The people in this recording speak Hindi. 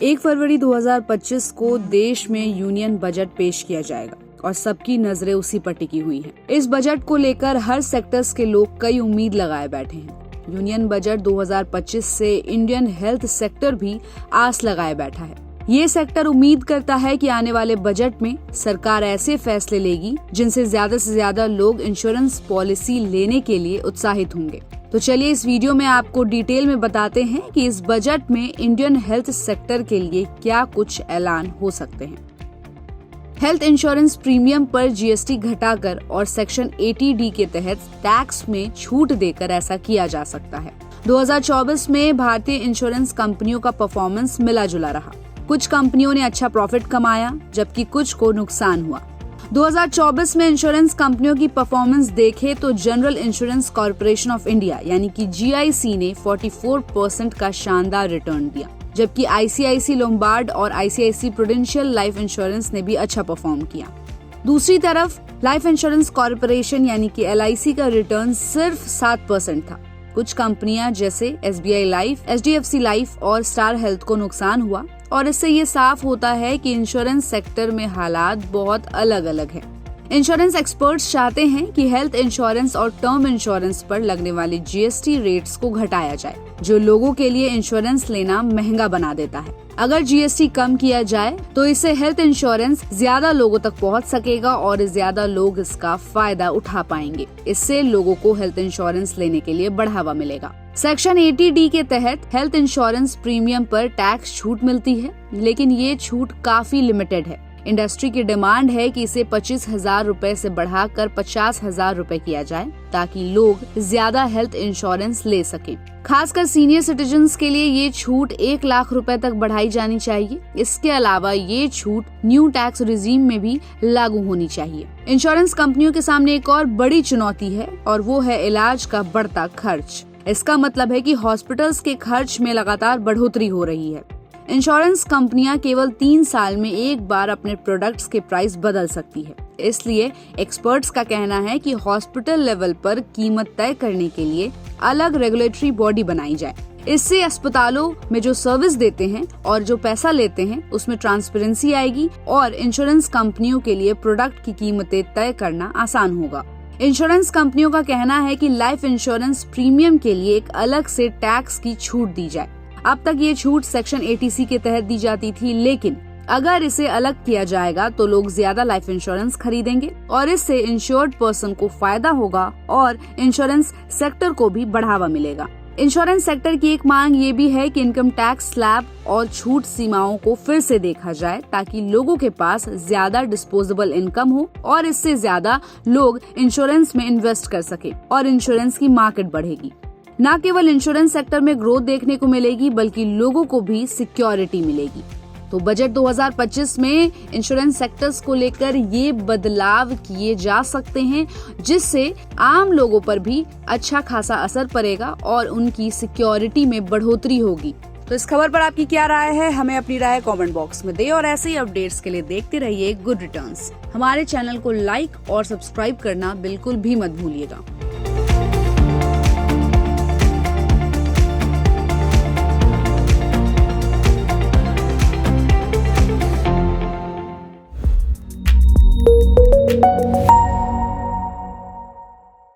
1 फरवरी 2025 को देश में यूनियन बजट पेश किया जाएगा और सबकी नजरें उसी पर टिकी हुई हैं। इस बजट को लेकर हर सेक्टर्स के लोग कई उम्मीद लगाए बैठे हैं। यूनियन बजट 2025 से इंडियन हेल्थ सेक्टर भी आस लगाए बैठा है। ये सेक्टर उम्मीद करता है कि आने वाले बजट में सरकार ऐसे फैसले लेगी जिनसे से ज्यादा लोग इंश्योरेंस पॉलिसी लेने के लिए उत्साहित होंगे। तो चलिए इस वीडियो में आपको डिटेल में बताते हैं कि इस बजट में इंडियन हेल्थ सेक्टर के लिए क्या कुछ ऐलान हो सकते हैं। हेल्थ इंश्योरेंस प्रीमियम पर जीएसटी घटाकर और सेक्शन 80D के तहत टैक्स में छूट देकर ऐसा किया जा सकता है। 2024 में भारतीय इंश्योरेंस कंपनियों का परफॉर्मेंस मिला जुला रहा। कुछ कंपनियों ने अच्छा प्रॉफिट कमाया जबकि कुछ को नुकसान हुआ। 2024 में इंश्योरेंस कंपनियों की परफॉर्मेंस देखें तो general insurance corporation of India यानी कि GIC ने 44% का शानदार रिटर्न दिया, जबकि ICICI लोम्बार्ड और ICICI प्रूडेंशियल लाइफ इंश्योरेंस ने भी अच्छा परफॉर्म किया। दूसरी तरफ लाइफ इंश्योरेंस कॉर्पोरेशन यानी कि LIC का रिटर्न सिर्फ 7% था। कुछ कंपनियां जैसे SBI लाइफ, HDFC लाइफ और स्टार हेल्थ को नुकसान हुआ और इससे ये साफ होता है कि इंश्योरेंस सेक्टर में हालात बहुत अलग अलग हैं। इंश्योरेंस एक्सपर्ट्स चाहते हैं कि हेल्थ इंश्योरेंस और टर्म इंश्योरेंस पर लगने वाले GST रेट्स को घटाया जाए, जो लोगों के लिए इंश्योरेंस लेना महंगा बना देता है। अगर GST कम किया जाए तो इससे हेल्थ इंश्योरेंस ज्यादा लोगों तक पहुंच सकेगा और ज्यादा लोग इसका फायदा उठा पाएंगे। इससे लोगों को हेल्थ इंश्योरेंस लेने के लिए बढ़ावा मिलेगा। सेक्शन 80D के तहत हेल्थ इंश्योरेंस प्रीमियम पर टैक्स छूट मिलती है, लेकिन ये छूट काफी लिमिटेड है। इंडस्ट्री की डिमांड है कि इसे 25,000 रुपए से बढ़ाकर 50,000 रुपए किया जाए ताकि लोग ज्यादा हेल्थ इंश्योरेंस ले सकें। खासकर सीनियर सिटीजन्स के लिए ये छूट 1 लाख रुपए तक बढ़ाई जानी चाहिए। इसके अलावा ये छूट न्यू टैक्स रिजीम में भी लागू होनी चाहिए। इंश्योरेंस कंपनियों के सामने एक और बड़ी चुनौती है और वो है इलाज का बढ़ता खर्च। इसका मतलब है कि हॉस्पिटल्स के खर्च में लगातार बढ़ोतरी हो रही है। इंश्योरेंस कंपनियां केवल 3 साल में एक बार अपने प्रोडक्ट्स के प्राइस बदल सकती है। इसलिए एक्सपर्ट्स का कहना है कि हॉस्पिटल लेवल पर कीमत तय करने के लिए अलग रेगुलेटरी बॉडी बनाई जाए। इससे अस्पतालों में जो सर्विस देते हैं और जो पैसा लेते हैं उसमें ट्रांसपेरेंसी आएगी और इंश्योरेंस कंपनियों के लिए प्रोडक्ट की कीमतें तय करना आसान होगा। इंश्योरेंस कंपनियों का कहना है कि लाइफ इंश्योरेंस प्रीमियम के लिए एक अलग से टैक्स की छूट दी जाए। अब तक ये छूट सेक्शन 80C के तहत दी जाती थी, लेकिन अगर इसे अलग किया जाएगा तो लोग ज्यादा लाइफ इंश्योरेंस खरीदेंगे और इससे इंश्योर्ड पर्सन को फायदा होगा और इंश्योरेंस सेक्टर को भी बढ़ावा मिलेगा। इंश्योरेंस सेक्टर की एक मांग ये भी है कि इनकम टैक्स स्लैब और छूट सीमाओं को फिर से देखा जाए ताकि लोगों के पास ज्यादा डिस्पोजेबल इनकम हो और इससे ज्यादा लोग इंश्योरेंस में इन्वेस्ट कर सके और इंश्योरेंस की मार्केट बढ़ेगी। न केवल इंश्योरेंस सेक्टर में ग्रोथ देखने को मिलेगी बल्कि लोगों को भी सिक्योरिटी मिलेगी। तो बजट 2025 में इंश्योरेंस सेक्टर्स को लेकर ये बदलाव किए जा सकते हैं जिससे आम लोगों पर भी अच्छा खासा असर पड़ेगा और उनकी सिक्योरिटी में बढ़ोतरी होगी। तो इस खबर पर आपकी क्या राय है, हमें अपनी राय कमेंट बॉक्स में दे और ऐसे ही अपडेट्स के लिए देखते रहिए गुड रिटर्न्स। हमारे चैनल को लाइक और सब्सक्राइब करना बिल्कुल भी मत भूलिएगा।